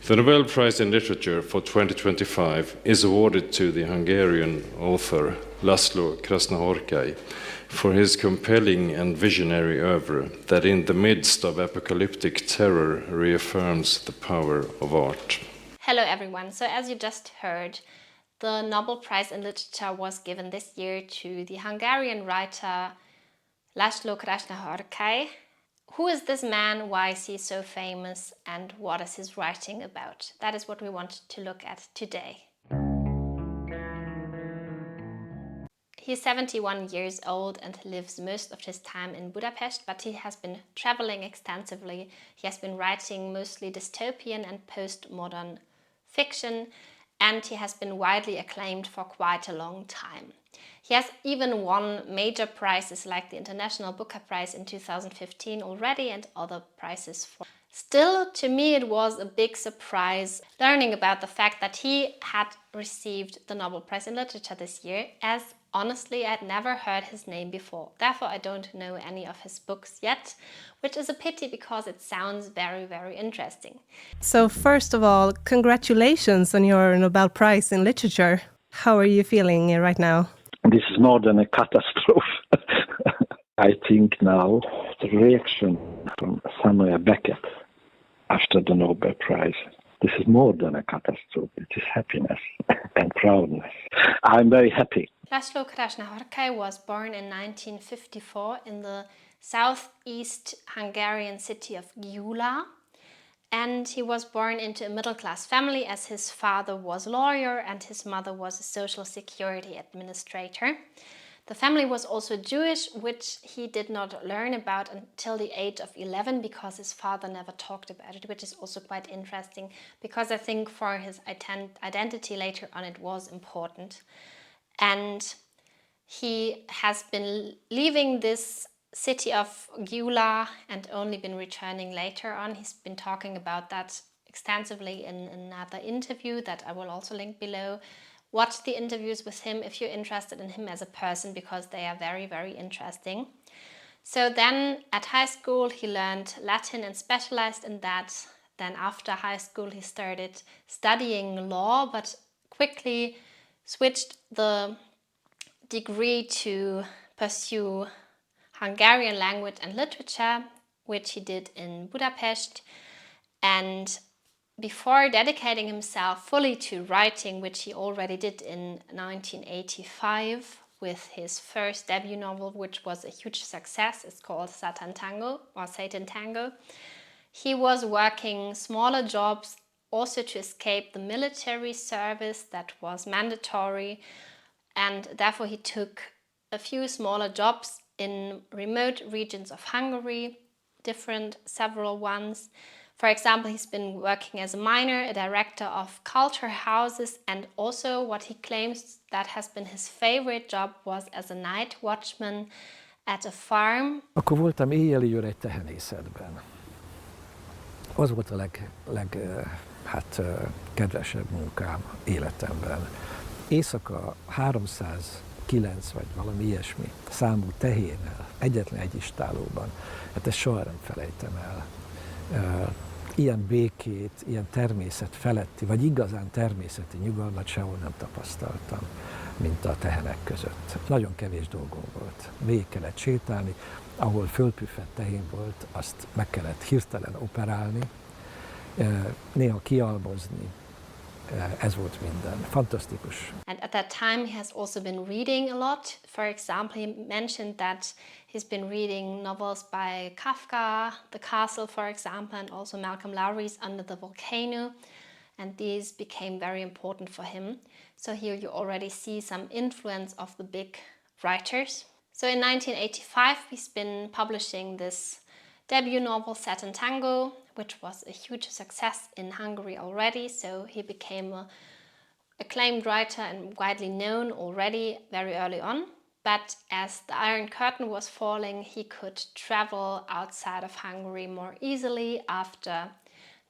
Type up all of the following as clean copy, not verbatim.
The Nobel Prize in Literature for 2025 is awarded to the Hungarian author László Krasznahorkai for his compelling and visionary oeuvre that in the midst of apocalyptic terror reaffirms the power of art. Hello everyone, so as you just heard, the Nobel Prize in Literature was given this year to the Hungarian writer László Krasznahorkai. Who is this man, why is he so famous, and what is his writing about? That is what we want to look at today. He's 71 years old and lives most of his time in Budapest, but he has been traveling extensively. He has been writing mostly dystopian and postmodern fiction, and he has been widely acclaimed for quite a long time. He has even won major prizes like the International Booker Prize in 2015 already and other prizes. Still, to me it was a big surprise learning about the fact that he had received the Nobel Prize in Literature this year, as honestly I'd never heard his name before. Therefore I don't know any of his books yet, which is a pity because it sounds very, very interesting. So first of all, congratulations on your Nobel Prize in Literature. How are you feeling right now? This is more than a catastrophe. I think now the reaction from Samuel Beckett after the Nobel Prize, this is more than a catastrophe. It is happiness and proudness. I'm very happy. László Krasznahorkai was born in 1954 in the southeast Hungarian city of Gyula. And he was born into a middle-class family as his father was a lawyer and his mother was a social security administrator. The family was also Jewish, which he did not learn about until the age of 11 because his father never talked about it, which is also quite interesting because I think for his identity later on it was important. And he has been leaving this city of Gyula and only been returning later on. He's been talking about that extensively in another interview that I will also link below. Watch the interviews with him if you're interested in him as a person because they are very, very interesting. So then at high school he learned Latin and specialized in that. Then after high school he started studying law but quickly switched the degree to pursue Hungarian language and literature, which he did in Budapest. And before dedicating himself fully to writing, which he already did in 1985 with his first debut novel, which was a huge success, it's called Satan Tango, he was working smaller jobs also to escape the military service that was mandatory, and therefore he took a few smaller jobs in remote regions of Hungary, several ones. For example, he's been working as a miner, a director of culture houses, and also what he claims that has been his favorite job was as a night watchman at a farm. Akkor voltam éjjeli őr egy tehenészetben. Az volt a kedvesebb munkám életemben. Éjszaka 309 vagy valami ilyesmi számú tehénnel, egyetlen egy istálóban. Hát ezt soha nem felejtem el. Ilyen békét, ilyen természet feletti, vagy igazán természeti nyugalmat sehol nem tapasztaltam, mint a tehenek között. Nagyon kevés dolgom volt. Végig kellett sétálni, ahol fölpüffett tehén volt, azt meg kellett hirtelen operálni, néha kialbozni. Ez volt minden. Fantasztikus. And at that time he has also been reading a lot. For example, he mentioned that he's been reading novels by Kafka, The Castle, for example, and also Malcolm Lowry's Under the Volcano. And these became very important for him. So here you already see some influence of the big writers. So in 1985 he's been publishing this debut novel Satan Tango, which was a huge success in Hungary already, so he became an acclaimed writer and widely known already very early on. But as the Iron Curtain was falling, he could travel outside of Hungary more easily after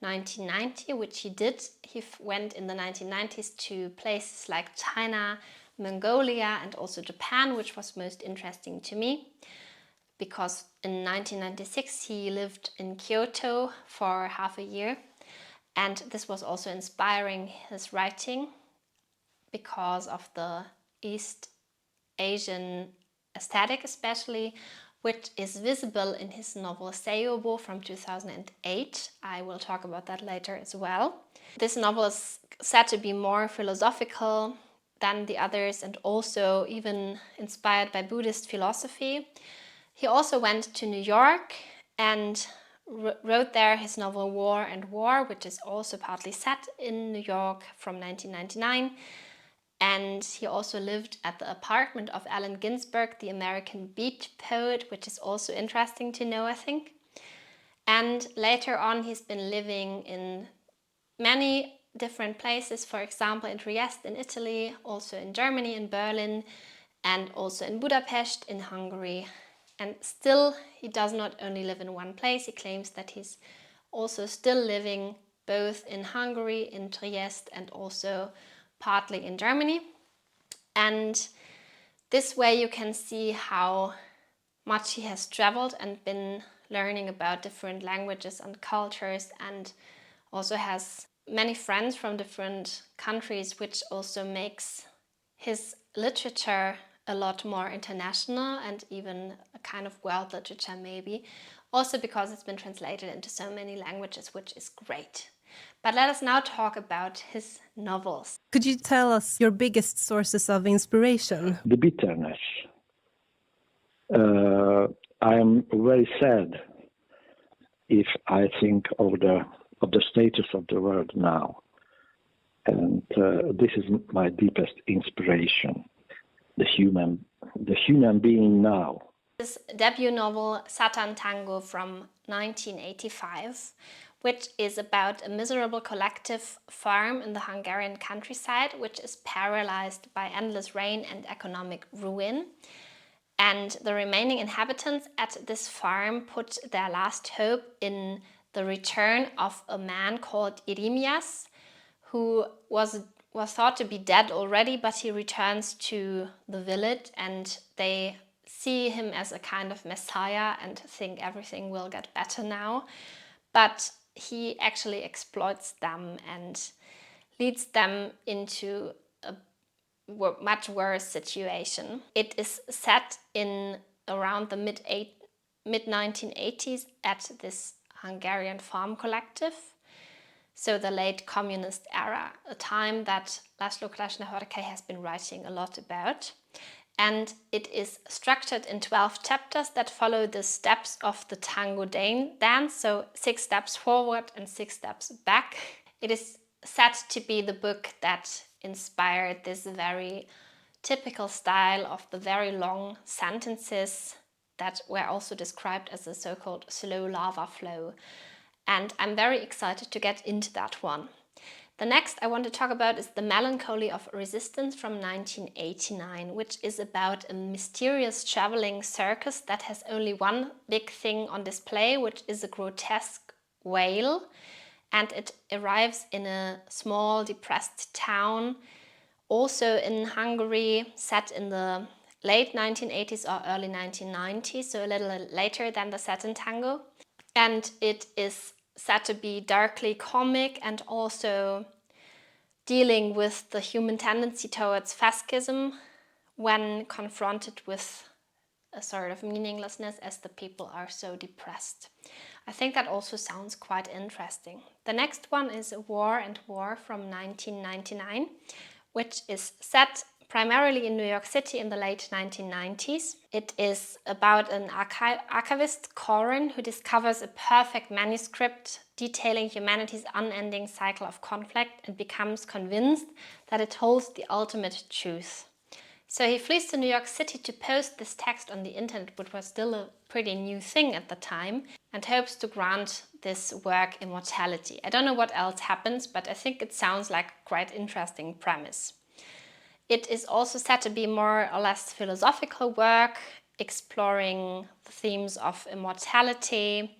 1990, which he did. He went in the 1990s to places like China, Mongolia, and also Japan, which was most interesting to me, because in 1996 he lived in Kyoto for half a year. And this was also inspiring his writing because of the East Asian aesthetic especially, which is visible in his novel Seobo from 2008. I will talk about that later as well. This novel is said to be more philosophical than the others and also even inspired by Buddhist philosophy. He also went to New York and wrote there his novel War and War, which is also partly set in New York from 1999. And he also lived at the apartment of Allen Ginsberg, the American beat poet, which is also interesting to know, I think. And later on, he's been living in many different places, for example, in Trieste in Italy, also in Germany, in Berlin, and also in Budapest in Hungary. And still, he does not only live in one place, he claims that he's also still living both in Hungary, in Trieste, and also partly in Germany. And this way you can see how much he has traveled and been learning about different languages and cultures, and also has many friends from different countries, which also makes his literature a lot more international and even a kind of world literature maybe, also because it's been translated into so many languages, which is great. But let us now talk about his novels. Could you tell us your biggest sources of inspiration? The bitterness. I am very sad if I think of the status of the world now. And this is my deepest inspiration, the human being now. His debut novel, Satan Tango from 1985, which is about a miserable collective farm in the Hungarian countryside, which is paralyzed by endless rain and economic ruin. And the remaining inhabitants at this farm put their last hope in the return of a man called Irimias, who was thought to be dead already, but he returns to the village and they see him as a kind of messiah and think everything will get better now. But he actually exploits them and leads them into a much worse situation. It is set in around the mid-1980s at this Hungarian farm collective, so the late communist era, a time that László Krasznahorkai has been writing a lot about. And it is structured in 12 chapters that follow the steps of the tango dance, so 6 steps forward and 6 steps back. It is said to be the book that inspired this very typical style of the very long sentences that were also described as a so-called slow lava flow. And I'm very excited to get into that one. The next I want to talk about is The Melancholy of Resistance from 1989, which is about a mysterious traveling circus that has only one big thing on display, which is a grotesque whale. And it arrives in a small, depressed town, also in Hungary, set in the late 1980s or early 1990s, so a little later than the Satan Tango. And it is said to be darkly comic and also dealing with the human tendency towards fascism when confronted with a sort of meaninglessness as the people are so depressed. I think that also sounds quite interesting. The next one is War and War from 1999, which is set primarily in New York City in the late 1990s. It is about an archivist, Corin, who discovers a perfect manuscript detailing humanity's unending cycle of conflict and becomes convinced that it holds the ultimate truth. So he flees to New York City to post this text on the internet, which was still a pretty new thing at the time, and hopes to grant this work immortality. I don't know what else happens, but I think it sounds like a quite interesting premise. It is also said to be more or less philosophical work, exploring the themes of immortality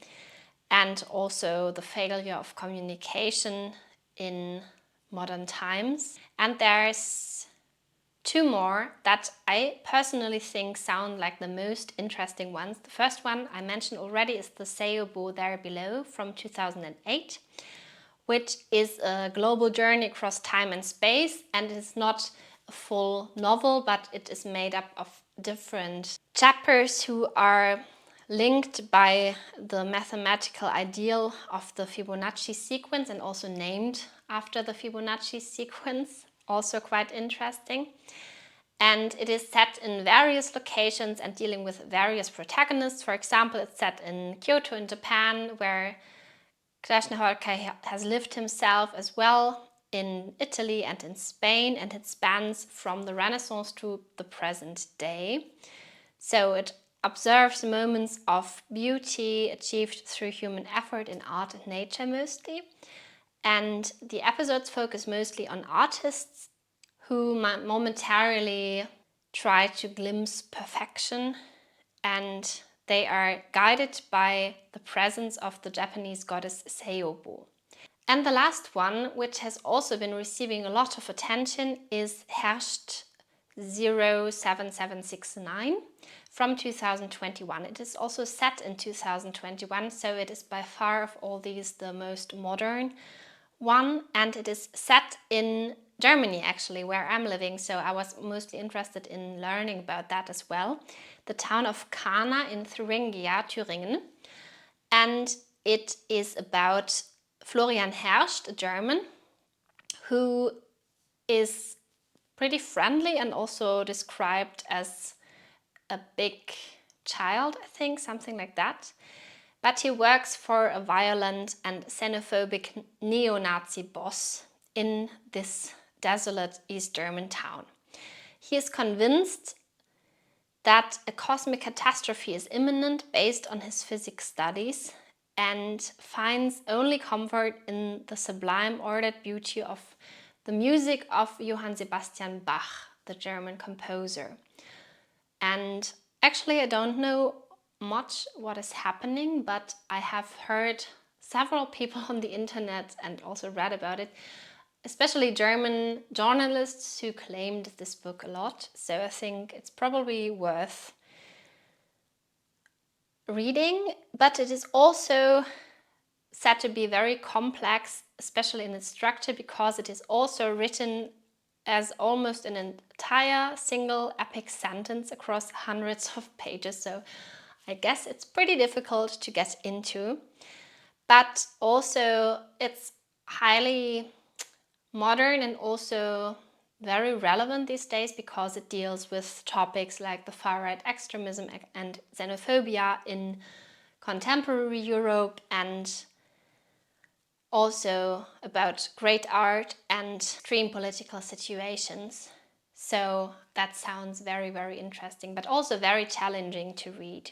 and also the failure of communication in modern times. And there's 2 more that I personally think sound like the most interesting ones. The first one I mentioned already is the Seobo There Below from 2008, which is a global journey across time and space, and it's not a full novel, but it is made up of different chapters who are linked by the mathematical ideal of the Fibonacci sequence and also named after the Fibonacci sequence, also quite interesting. And it is set in various locations and dealing with various protagonists. For example, it's set in Kyoto in Japan, where Krasznahorkai has lived himself, as well in Italy and in Spain, and it spans from the Renaissance to the present day. So it observes moments of beauty achieved through human effort in art and nature mostly. And the episodes focus mostly on artists who momentarily try to glimpse perfection, and they are guided by the presence of the Japanese goddess Seiyubu. And the last one, which has also been receiving a lot of attention, is Herrscht 07769 from 2021. It is also set in 2021, so it is by far of all these the most modern one, and it is set in Germany actually, where I'm living, so I was mostly interested in learning about that as well. The town of Kana in Thuringia, Thüringen, and it is about Florian Herrscht, a German, who is pretty friendly and also described as a big child, I think, something like that. But he works for a violent and xenophobic neo-Nazi boss in this desolate East German town. He is convinced that a cosmic catastrophe is imminent based on his physics studies, and finds only comfort in the sublime ordered beauty of the music of Johann Sebastian Bach, the German composer. And actually I don't know much what is happening, but I have heard several people on the internet and also read about it, especially German journalists who claimed this book a lot. So I think it's probably worth reading, but it is also said to be very complex, especially in its structure, because it is also written as almost an entire single epic sentence across hundreds of pages. So I guess it's pretty difficult to get into, but also it's highly modern and also very relevant these days, because it deals with topics like the far-right extremism and xenophobia in contemporary Europe, and also about great art and extreme political situations. So that sounds very, very interesting, but also very challenging to read.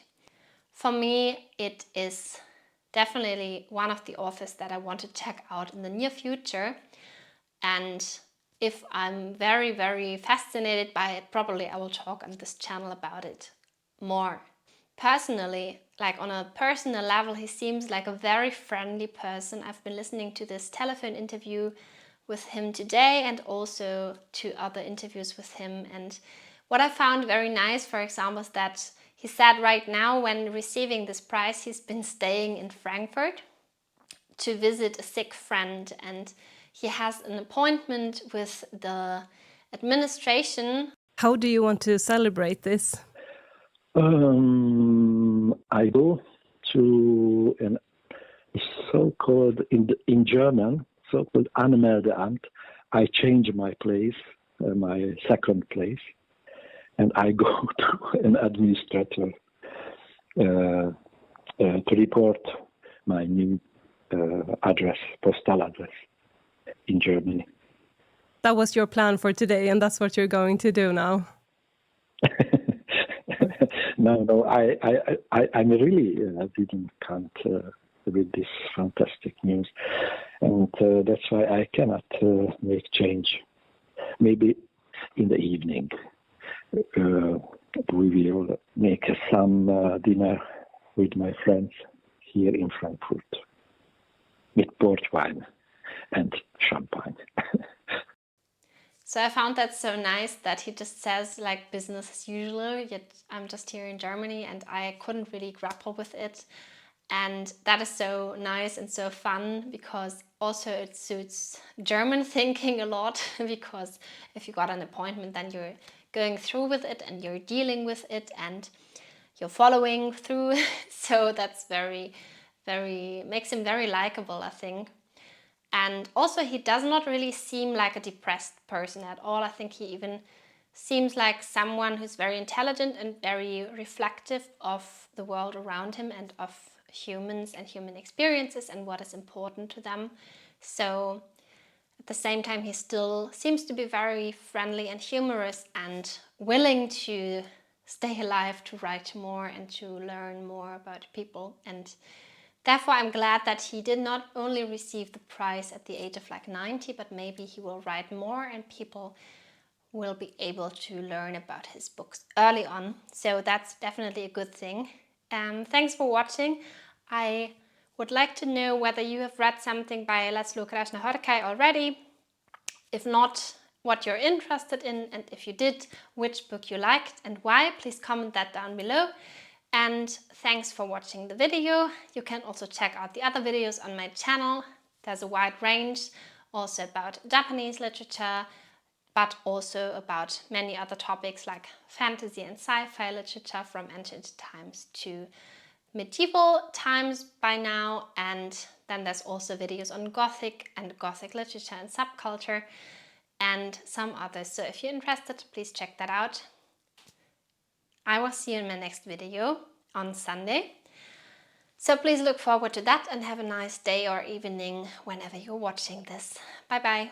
For me, it is definitely one of the authors that I want to check out in the near future. And if I'm very, very fascinated by it, probably I will talk on this channel about it more. Personally, like on a personal level, he seems like a very friendly person. I've been listening to this telephone interview with him today and also to other interviews with him. And what I found very nice, for example, is that he said right now, when receiving this prize, he's been staying in Frankfurt to visit a sick friend, and he has an appointment with the administration. How do you want to celebrate this? I go to a so-called, in German, so-called Anmeldeamt. I change my place, my second place, and I go to an administrator to report my new address, postal address in Germany. That was your plan for today, and that's what you're going to do now? No, I'm really can't with this fantastic news, and that's why I cannot make change. Maybe in the evening we will make some dinner with my friends here in Frankfurt with port wine and champagne. So I found that so nice that he just says like business as usual, yet I'm just here in Germany and I couldn't really grapple with it. And that is so nice and so fun, because also it suits German thinking a lot, because if you got an appointment, then you're going through with it and you're dealing with it and you're following through. So that's makes him very likable, I think. And also he does not really seem like a depressed person at all. I think he even seems like someone who's very intelligent and very reflective of the world around him and of humans and human experiences and what is important to them. So at the same time, he still seems to be very friendly and humorous and willing to stay alive, to write more and to learn more about people. And therefore, I'm glad that he did not only receive the prize at the age of like 90, but maybe he will write more and people will be able to learn about his books early on. So that's definitely a good thing. Thanks for watching. I would like to know whether you have read something by László Krasznahorkai already. If not, what you're interested in, and if you did, which book you liked and why. Please comment that down below. And thanks for watching the video. You can also check out the other videos on my channel. There's a wide range, also about Japanese literature, but also about many other topics like fantasy and sci-fi literature from ancient times to medieval times by now. And then there's also videos on Gothic and Gothic literature and subculture and some others. So if you're interested, please check that out. I will see you in my next video on Sunday. So please look forward to that and have a nice day or evening whenever you're watching this. Bye bye.